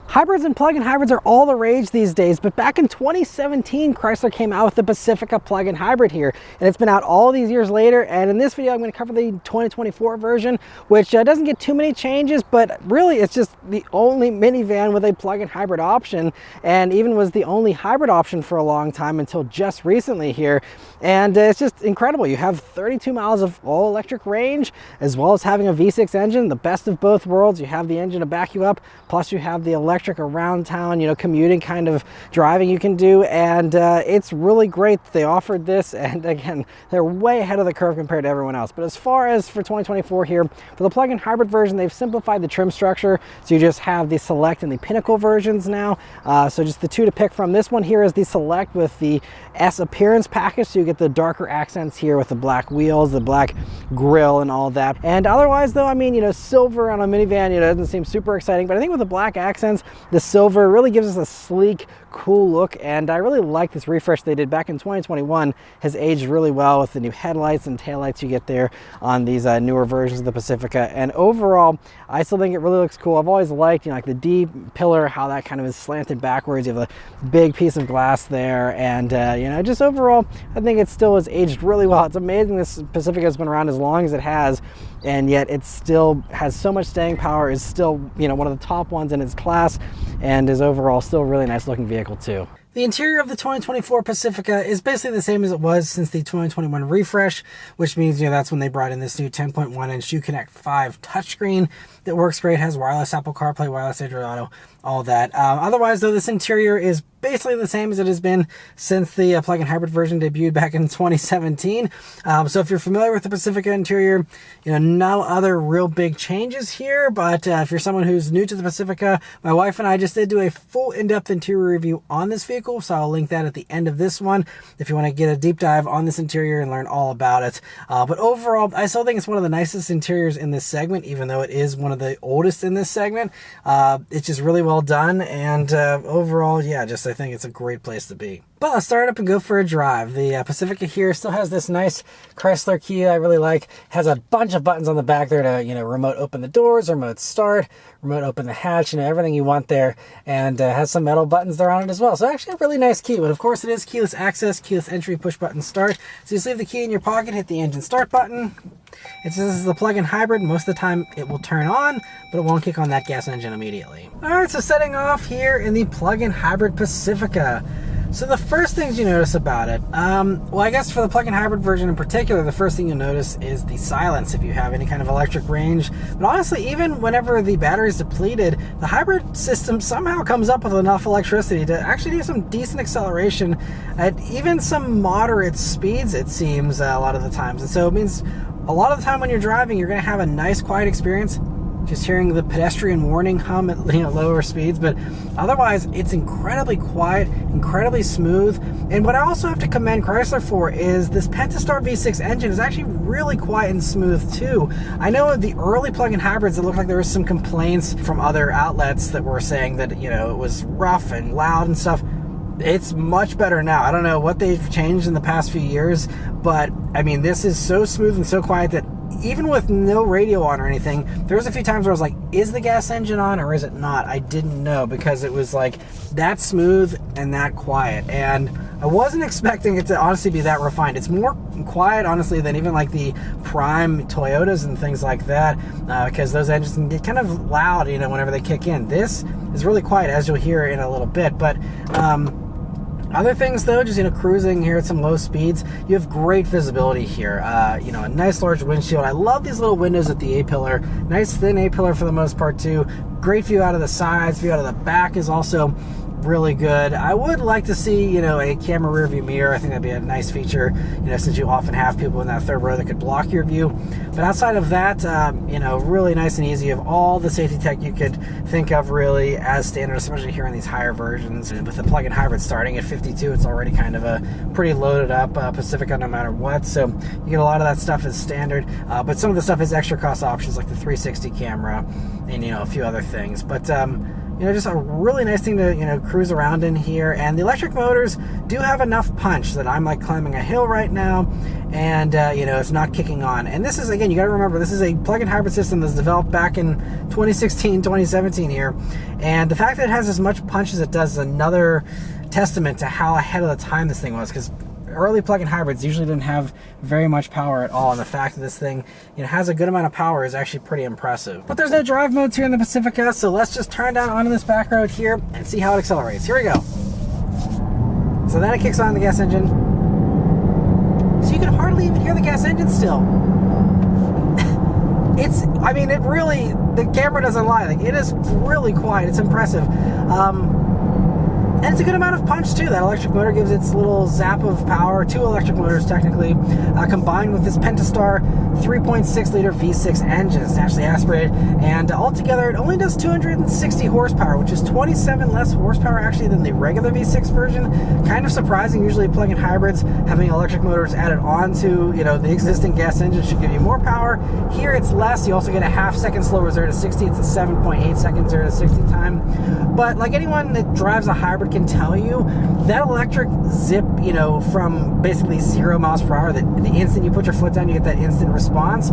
Hybrids and plug-in hybrids are all the rage these days, but back in 2017, Chrysler came out with the Pacifica Plug-in Hybrid here, and it's been out all these years later. And in this video, I'm going to cover the 2024 version, which doesn't get too many changes, but really it's just the only minivan with a plug-in hybrid option, and even was the only hybrid option for a long time until just recently here. And it's just incredible. You have 32 miles of all-electric range, as well as having a V6 engine, the best of both worlds. You have the engine to back you up, plus you have the electric around town, commuting kind of driving you can do. And it's really great that they offered this. And again, they're way ahead of the curve compared to everyone else. But as far as for 2024 here, for the plug-in hybrid version, they've simplified the trim structure. So you just have the Select and the Pinnacle versions now. So just the two to pick from. This one here is the Select with the S appearance package. So you get the darker accents here with the black wheels, the black grille and all that. And otherwise though, I mean, silver on a minivan, doesn't seem super exciting, but I think with the black accents, the silver really gives us a sleek, cool look. And I really like this refresh they did back in 2021. Has aged really well with the new headlights and taillights you get there on these newer versions of the Pacifica. And overall, I still think it really looks cool. I've always liked, like the D pillar, how that kind of is slanted backwards. You have a big piece of glass there, and just overall, I think it still has aged really well. It's amazing this Pacifica has been around as long as it has, and yet it still has so much staying power, is still, one of the top ones in its class, and is overall still a really nice looking vehicle too. The interior of the 2024 Pacifica is basically the same as it was since the 2021 refresh, which means, that's when they brought in this new 10.1-inch Uconnect 5 touchscreen that works great, has wireless Apple CarPlay, wireless Android Auto, all that. Otherwise, though, this interior is basically the same as it has been since the plug-in hybrid version debuted back in 2017. So if you're familiar with the Pacifica interior, no other real big changes here. But if you're someone who's new to the Pacifica, my wife and I just did do a full in-depth interior review on this vehicle, so I'll link that at the end of this one if you want to get a deep dive on this interior and learn all about it. But overall, I still think it's one of the nicest interiors in this segment, even though it is one of the oldest in this segment. It's just really well done, and overall, yeah, I think it's a great place to be. But let's start up and go for a drive. The Pacifica here still has this nice Chrysler key I really like. Has a bunch of buttons on the back there to, remote open the doors, remote start, remote open the hatch, everything you want there. And has some metal buttons there on it as well. So actually a really nice key. But of course it is keyless access, keyless entry, push button start. So you just leave the key in your pocket, hit the engine start button. It says this is the plug-in hybrid. Most of the time it will turn on, but it won't kick on that gas engine immediately. All right, so setting off here in the plug-in hybrid Pacifica. So the first things you notice about it, well, I guess for the plug-in hybrid version in particular, the first thing you'll notice is the silence if you have any kind of electric range. But honestly, even whenever the battery is depleted, the hybrid system somehow comes up with enough electricity to actually do some decent acceleration at even some moderate speeds, it seems, a lot of the times. And so it means a lot of the time when you're driving, you're going to have a nice, quiet experience. Just hearing the pedestrian warning hum at lower speeds, but otherwise it's incredibly quiet, incredibly smooth. And what I also have to commend Chrysler for is this Pentastar V6 engine is actually really quiet and smooth too. I know of the early plug-in hybrids, it looked like there was some complaints from other outlets that were saying that it was rough and loud and stuff. It's much better now. I don't know what they've changed in the past few years, but I mean, this is so smooth and so quiet that even with no radio on or anything, there was a few times where I was like, is the gas engine on or is it not? I didn't know, because it was like that smooth and that quiet. And I wasn't expecting it to honestly be that refined. It's more quiet, honestly, than even like the prime Toyotas and things like that, because those engines can get kind of loud, whenever they kick in. This is really quiet, as you'll hear in a little bit. But other things though, just cruising here at some low speeds, you have great visibility here. A nice large windshield. I love these little windows at the A-pillar. Nice thin A-pillar for the most part too. Great view out of the sides. View out of the back is also really good. I would like to see, a camera rear view mirror. I think that'd be a nice feature, since you often have people in that third row that could block your view. But outside of that, really nice and easy. Of all the safety tech you could think of, really, as standard, especially here in these higher versions. And with the plug-in hybrid starting at 52, it's already kind of a pretty loaded up Pacifica no matter what. So you get a lot of that stuff as standard. But some of the stuff is extra cost options, like the 360 camera and, a few other things. But just a really nice thing to, cruise around in here. And the electric motors do have enough punch that I'm like climbing a hill right now, and it's not kicking on. And this is, again, you got to remember, this is a plug-in hybrid system that's developed back in 2016, 2017 here. And the fact that it has as much punch as it does is another testament to how ahead of the time this thing was, because early plug-in hybrids usually didn't have very much power at all, and the fact that this thing has a good amount of power is actually pretty impressive. But there's no drive modes here in the Pacifica, so let's just turn down onto this back road here and see how it accelerates. Here we go. So then it kicks on the gas engine. So you can hardly even hear the gas engine still. It really, the camera doesn't lie. Like, it is really quiet. It's impressive. And it's a good amount of punch too. That electric motor gives its little zap of power. 2 electric motors technically, combined with this Pentastar 3.6 liter V6 engine. It's naturally aspirated, and altogether it only does 260 horsepower, which is 27 less horsepower actually than the regular V6 version. Kind of surprising. Usually plug-in hybrids having electric motors added on to the existing gas engine should give you more power. Here it's less. You also get a half-second slower 0 to 60. It's a 7.8 second 0 to 60 time. But like anyone that drives a hybrid can tell you, that electric zip, from basically 0 miles per hour, the instant you put your foot down, you get that instant response.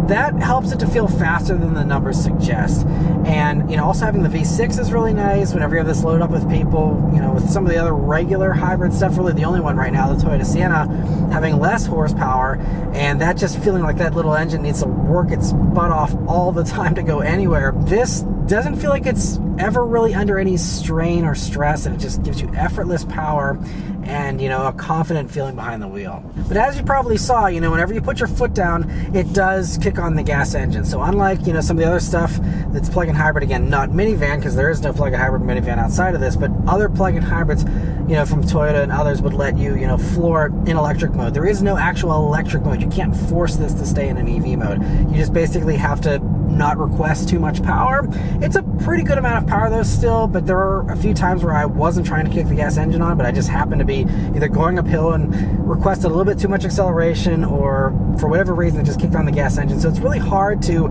That helps it to feel faster than the numbers suggest. And also having the V6 is really nice. Whenever you have this loaded up with people, with some of the other regular hybrid stuff, really the only one right now, the Toyota Sienna, having less horsepower, and that just feeling like that little engine needs to work its butt off all the time to go anywhere. This doesn't feel like it's ever really under any strain or stress, and it just gives you effortless power and a confident feeling behind the wheel. But as you probably saw, whenever you put your foot down, it does kick on the gas engine. So unlike some of the other stuff that's plug-in hybrid, again, not minivan, because there is no plug-in hybrid minivan outside of this, but other plug-in hybrids from Toyota and others would let you floor in electric mode. There is no actual electric mode. You can't force this to stay in an EV mode. You just basically have to not request too much power. It's a pretty good amount of power though still, but there are a few times where I wasn't trying to kick the gas engine on, but I just happened to be either going uphill and requested a little bit too much acceleration, or for whatever reason it just kicked on the gas engine. So it's really hard to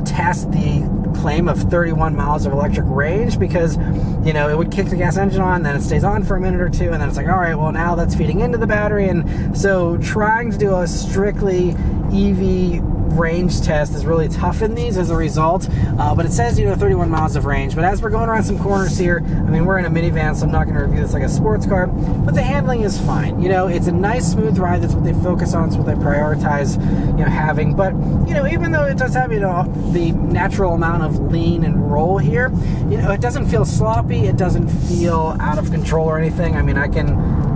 test the claim of 31 miles of electric range, because it would kick the gas engine on, then it stays on for a minute or two, and then it's like, all right, well now that's feeding into the battery. And so trying to do a strictly EV range test is really tough in these as a result, but it says 31 miles of range. But as we're going around some corners here, we're in a minivan, so I'm not going to review this like a sports car, but the handling is fine. It's a nice smooth ride. That's what they focus on. It's what they prioritize having. But even though it does have the natural amount of lean and roll here, it doesn't feel sloppy. It doesn't feel out of control or anything. I can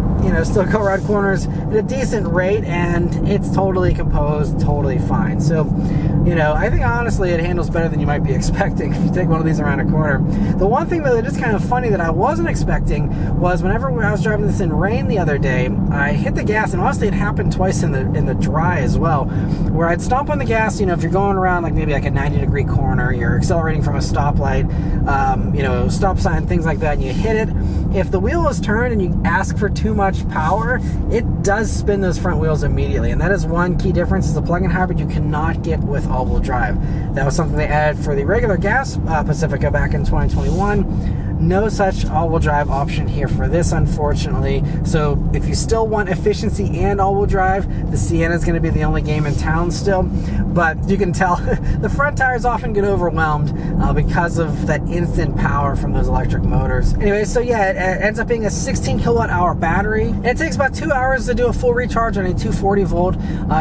still go around corners at a decent rate, and it's totally composed, totally fine. So, I think honestly it handles better than you might be expecting if you take one of these around a corner. The one thing though that is kind of funny that I wasn't expecting was whenever I was driving this in rain the other day, I hit the gas, and honestly it happened twice in the dry as well, where I'd stomp on the gas. If you're going around maybe like a 90-degree corner, you're accelerating from a stoplight, stop sign, things like that, and you hit it. If the wheel is turned and you ask for too much power, it does spin those front wheels immediately. And that is one key difference. Is the plug-in hybrid you cannot get with all-wheel drive. That was something they added for the regular gas Pacifica back in 2021. No such all-wheel drive option here for this, unfortunately. So if you still want efficiency and all-wheel drive, the Sienna is going to be the only game in town still. But you can tell the front tires often get overwhelmed because of that instant power from those electric motors. Anyway, so yeah, it ends up being a 16 kilowatt hour battery. And it takes about 2 hours to do a full recharge on a 240 volt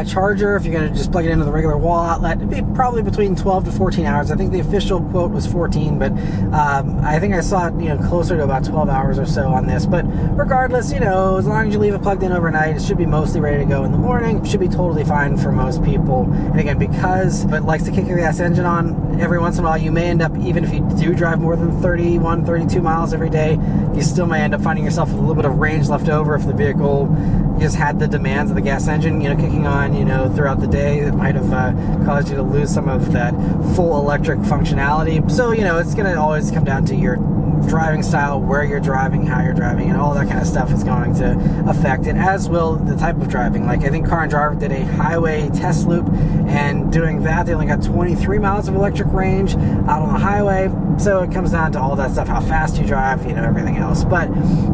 charger. If you're going to just plug it into the regular wall outlet, it'd be probably between 12 to 14 hours. I think the official quote was 14, but I think I saw it closer to about 12 hours or so on this. But regardless, as long as you leave it plugged in overnight, it should be mostly ready to go in the morning. It should be totally fine for most people. And again, because it likes to kick your gas engine on every once in a while, you may end up, even if you do drive more than 31, 32 miles every day, you still may end up finding yourself with a little bit of range left over if the vehicle just had the demands of the gas engine, kicking on, throughout the day. It might have caused you to lose some of that full electric functionality. So, it's going to always come down to your driving style, where you're driving, how you're driving, and all that kind of stuff is going to affect it, as will the type of driving. Like, I think Car and Driver did a highway test loop, and doing that, they only got 23 miles of electric range out on the highway. So it comes down to all that stuff, how fast you drive, you know, everything else. But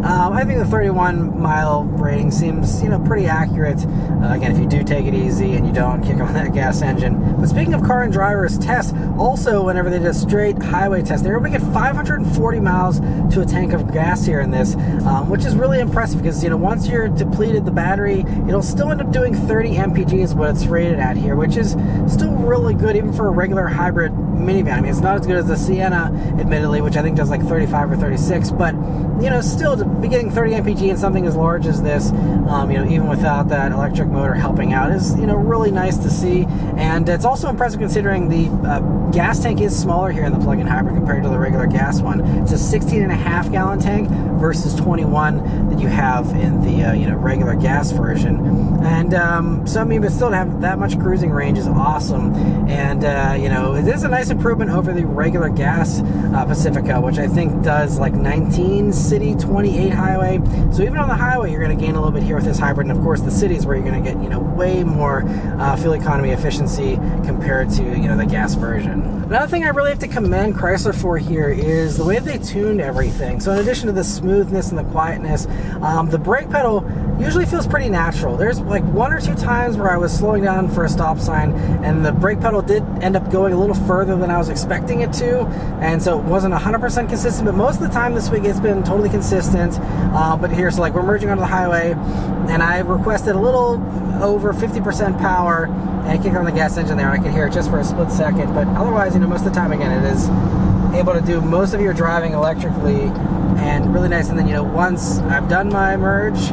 I think the 31 mile rating seems, you know, pretty accurate. Again, if you do take it easy and you don't kick on that gas engine. But speaking of car and drivers tests, also whenever they did a straight highway test, they were able to get 540 miles to a tank of gas here in this, which is really impressive because, you know, once you're depleted the battery, it'll still end up doing 30 mpg is what it's rated at here, which is still really good even for a regular hybrid minivan. I mean, it's not as good as the Sienna, admittedly, which I think does like 35 or 36, but, you know, still to be getting 30 mpg in something as large as this, you know, even without that electric motor helping out is, you know, really nice to see. And it's also impressive considering the gas tank is smaller here in the plug-in hybrid compared to the regular gas one. It's a 16.5 gallon tank versus 21 that you have in the you know, regular gas version. And so I mean, but still to have that much cruising range is awesome. And you know, it is a nice improvement over the regular gas Pacifica, which I think does like 19 city, 28 highway. So even on the highway, you're going to gain a little bit here with this hybrid. And of course, the cities where you're going to get, you know, way more fuel economy efficiency compared to, you know, the gas version. Another thing I really have to commend Chrysler for here is the way they tuned everything. So in addition to the smoothness and the quietness, the brake pedal usually feels pretty natural. There's like one or two times where I was slowing down for a stop sign and the brake pedal did end up going a little further than I was expecting it to, and so it wasn't 100% consistent, but most of the time this week it's been totally consistent. But here, so like we're merging onto the highway and I requested a little over 50% power and I kick on the gas engine there and I can hear it just for a split second, but otherwise, you know, most of the time, again, it is able to do most of your driving electrically and really nice. And then, you know, once I've done my merge,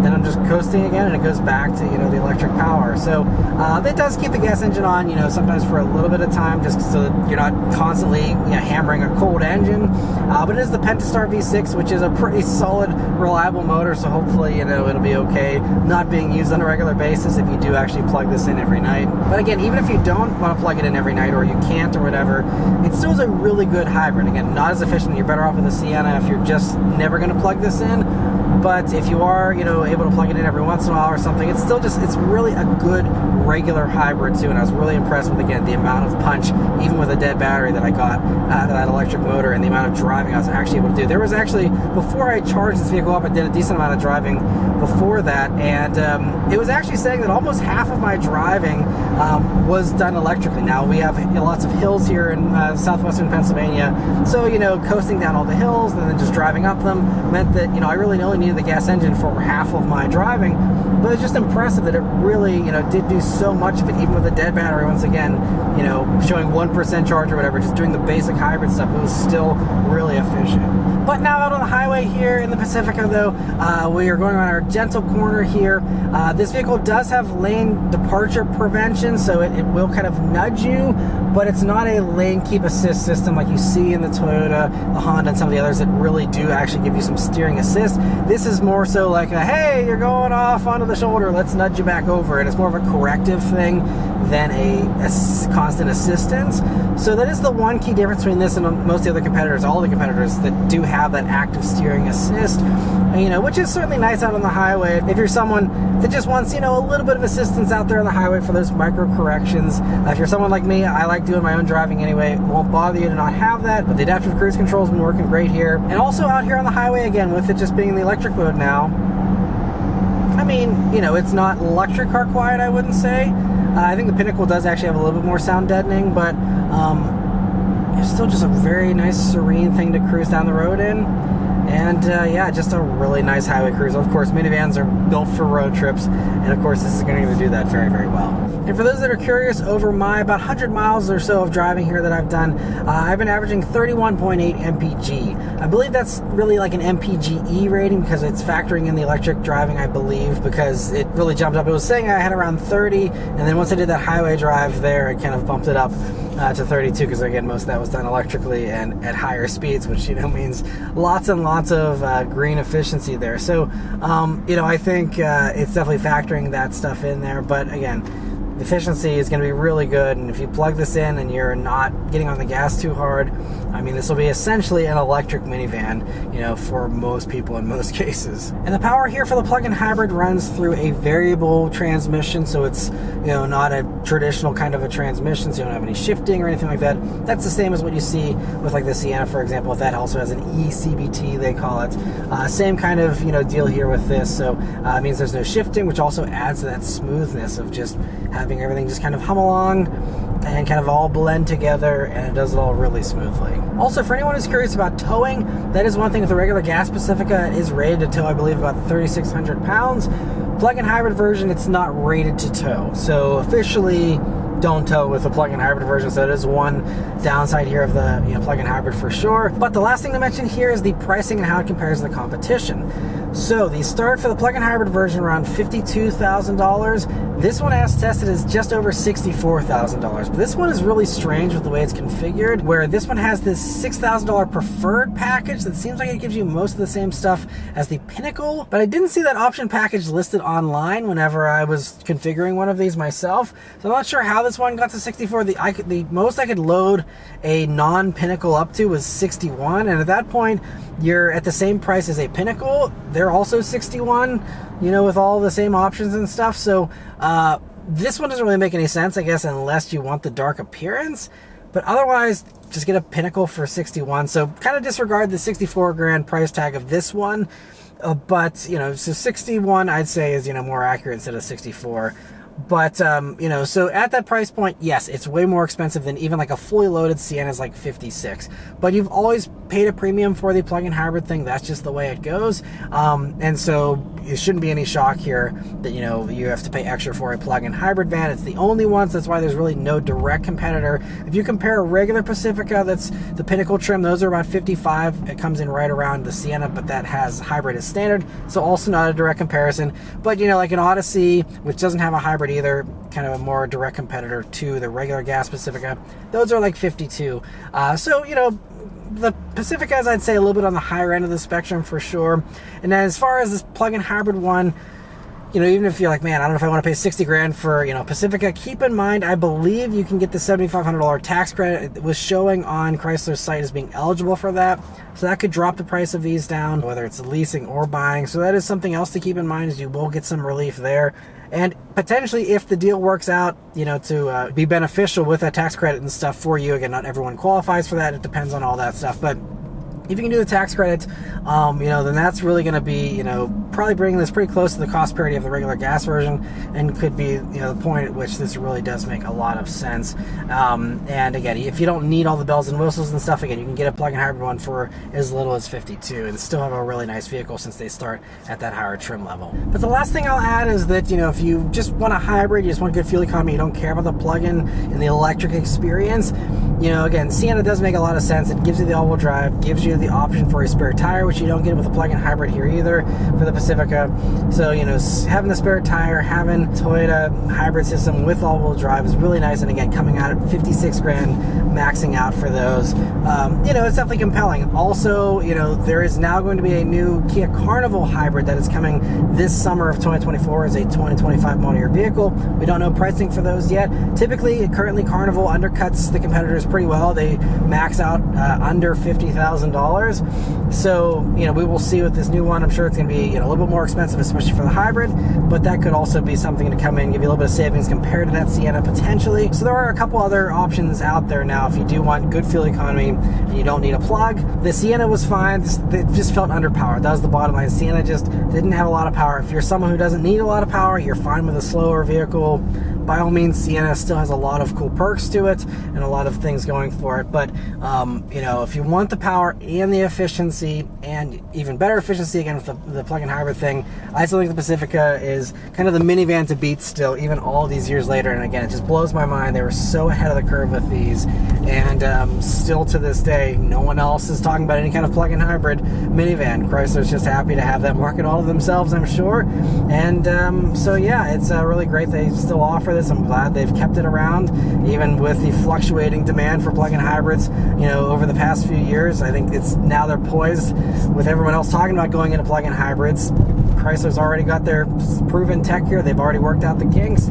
then I'm just coasting again and it goes back to, you know, the electric power. So that does keep the gas engine on, you know, sometimes for a little bit of time, just so that you're not constantly, you know, hammering a cold engine. But it is the Pentastar V6, which is a pretty solid, reliable motor. So hopefully, you know, it'll be okay not being used on a regular basis if you do actually plug this in every night. But again, even if you don't want to plug it in every night or you can't or whatever, it still is a really good hybrid. Again, not as efficient. You're better off with a Sienna if you're just never going to plug this in. But if you are, you know, able to plug it in every once in a while or something, it's still just, it's really a good regular hybrid too. And I was really impressed with, again, the amount of punch, even with a dead battery, that I got out of that electric motor and the amount of driving I was actually able to do. There was actually, before I charged this vehicle up, I did a decent amount of driving before that, and it was actually saying that almost half of my driving was done electrically. Now, we have, you know, lots of hills here in southwestern Pennsylvania, so, you know, coasting down all the hills and then just driving up them meant that, you know, I really only needed the gas engine for half of my driving. But it's just impressive that it really, you know, did do so much of it, even with a dead battery. Once again, you know, showing 1% charge or whatever, just doing the basic hybrid stuff, it was still really efficient. But now out on the highway here in the Pacifica, though, we are going around our gentle corner here. This vehicle does have lane departure prevention, so it will kind of nudge you, but it's not a lane keep assist system like you see in the Toyota, the Honda, and some of the others that really do actually give you some steering assist. This is more so like a, hey, you're going off onto the shoulder, let's nudge you back over. And it's more of a corrective thing than a constant assistance. So that is the one key difference between this and most of the other competitors, all the competitors that do have that active steering assist, you know, which is certainly nice out on the highway. If you're someone that just wants, you know, a little bit of assistance out there on the highway for those micro corrections. If you're someone like me, I like doing my own driving anyway. It won't bother you to not have that, but the adaptive cruise control has been working great here. And also out here on the highway, again, with it just being in the electric mode now, I mean, you know, it's not electric car quiet, I wouldn't say. I think the Pinnacle does actually have a little bit more sound deadening, but it's still just a very nice, serene thing to cruise down the road in. And yeah, just a really nice highway cruise. Of course, minivans are built for road trips, and of course this is going to do that very, very well. And for those that are curious, over my about 100 miles or so of driving here that I've done, I've been averaging 31.8 mpg. I believe that's really like an MPGe rating because it's factoring in the electric driving, I believe, because it really jumped up. It was saying I had around 30, and then once I did that highway drive there, it kind of bumped it up to 32, because again, most of that was done electrically and at higher speeds, which, you know, means lots and lots of green efficiency there. So, you know, I think it's definitely factoring that stuff in there. But again, efficiency is going to be really good, and if you plug this in and you're not getting on the gas too hard, I mean, this will be essentially an electric minivan, you know, for most people in most cases. And the power here for the plug-in hybrid runs through a variable transmission, so it's, you know, not a traditional kind of a transmission, so you don't have any shifting or anything like that. That's the same as what you see with like the Sienna, for example. That also has an eCBT, they call it. Same kind of, you know, deal here with this. So it means there's no shifting, which also adds to that smoothness of just having everything just kind of hum along and kind of all blend together, and it does it all really smoothly. Also, for anyone who's curious about towing, that is one thing with the regular gas Pacifica. It is rated to tow, I believe, about 3,600 pounds. Plug-in hybrid version, it's not rated to tow. So officially, don't tow with the plug-in hybrid version, so that is one downside here of the, you know, plug-in hybrid for sure. But the last thing to mention here is the pricing and how it compares to the competition. So the start for the plug-in hybrid version around $52,000. This one, as tested, is just over $64,000. But this one is really strange with the way it's configured, where this one has this $6,000 preferred package that seems like it gives you most of the same stuff as the Pinnacle, but I didn't see that option package listed online whenever I was configuring one of these myself. So I'm not sure how this one got to 64. The most I could load a non-Pinnacle up to was 61, and at that point, you're at the same price as a Pinnacle. They're also 61, you know, with all the same options and stuff. So this one doesn't really make any sense, I guess, unless you want the dark appearance. But otherwise, just get a Pinnacle for 61. So kind of disregard the 64 grand price tag of this one. But, you know, so 61, I'd say, is, you know, more accurate instead of 64. But, you know, so at that price point, yes, it's way more expensive than even like a fully loaded Sienna is like 56. But you've always paid a premium for the plug-in hybrid thing. That's just the way it goes. And so it shouldn't be any shock here that, you know, you have to pay extra for a plug-in hybrid van. It's the only one, so that's why there's really no direct competitor. If you compare a regular Pacifica, that's the Pinnacle trim, those are about 55. It comes in right around the Sienna, but that has hybrid as standard, so also not a direct comparison. But, you know, like an Odyssey, which doesn't have a hybrid either, kind of a more direct competitor to the regular gas Pacifica, those are like 52. So, you know, the Pacificas, I'd say, a little bit on the higher end of the spectrum for sure. And then as far as this plug-in hybrid one, you know, even if you're like, man, I don't know if I want to pay 60 grand for, you know, Pacifica, keep in mind, I believe you can get the $7,500 tax credit. It was showing on Chrysler's site as being eligible for that. So that could drop the price of these down, whether it's leasing or buying. So that is something else to keep in mind, is you will get some relief there. And potentially, if the deal works out, you know, to be beneficial with that tax credit and stuff for you, again, not everyone qualifies for that. It depends on all that stuff. But if you can do the tax credit, you know, then that's really going to be, you know, probably bringing this pretty close to the cost parity of the regular gas version, and could be, you know, the point at which this really does make a lot of sense. And again, if you don't need all the bells and whistles and stuff, again, you can get a plug-in hybrid one for as little as 52 and still have a really nice vehicle, since they start at that higher trim level. But the last thing I'll add is that, you know, if you just want a hybrid, you just want good fuel economy, you don't care about the plug-in and the electric experience, you know, again, Sienna does make a lot of sense. It gives you the all-wheel drive, gives you the option for a spare tire, which you don't get with a plug-in hybrid here either for the Pacifica. So, you know, having the spare tire, having Toyota hybrid system with all-wheel drive is really nice. And again, coming out at 56 grand, maxing out for those, you know, it's definitely compelling. Also, you know, there is now going to be a new Kia Carnival hybrid that is coming this summer of 2024 as a 2025 model year vehicle. We don't know pricing for those yet. Typically, currently, Carnival undercuts the competitors pretty well. They max out under $50,000. So, you know, we will see with this new one. I'm sure it's going to be, you know, a little bit more expensive, especially for the hybrid, but that could also be something to come in, give you a little bit of savings compared to that Sienna potentially. So there are a couple other options out there now if you do want good fuel economy and you don't need a plug. The Sienna was fine. It just felt underpowered. That was the bottom line. Sienna just didn't have a lot of power. If you're someone who doesn't need a lot of power, you're fine with a slower vehicle. By all means, Sienna still has a lot of cool perks to it and a lot of things going for it. But, you know, if you want the power and the efficiency, and even better efficiency, again, with the plug-in hybrid thing, I still think the Pacifica is kind of the minivan to beat still, even all these years later. And again, it just blows my mind. They were so ahead of the curve with these. And still to this day, no one else is talking about any kind of plug-in hybrid minivan. Chrysler's just happy to have that market all to themselves, I'm sure. And so, yeah, it's really great they still offer this. I'm glad they've kept it around, even with the fluctuating demand for plug-in hybrids, you know, over the past few years. I think it's now they're poised with everyone else talking about going into plug-in hybrids. Chrysler's already got their proven tech here. They've already worked out the kinks.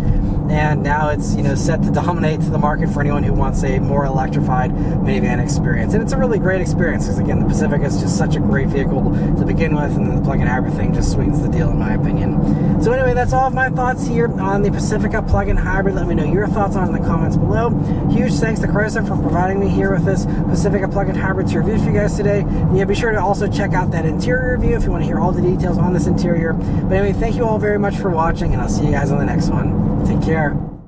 and now it's, you know, set to dominate the market for anyone who wants a more electrified minivan experience. And it's a really great experience because, again, the Pacifica is just such a great vehicle to begin with, and then the plug-in hybrid thing just sweetens the deal in my opinion. So anyway, that's all of my thoughts here on the Pacifica plug-in hybrid. Let me know your thoughts on it in the comments below. Huge thanks to Chrysler for providing me here with this Pacifica plug-in hybrid to review for you guys today. And yeah, be sure to also check out that interior review if you want to hear all the details on this interior. But anyway, thank you all very much for watching, and I'll see you guys on the next one. Take care.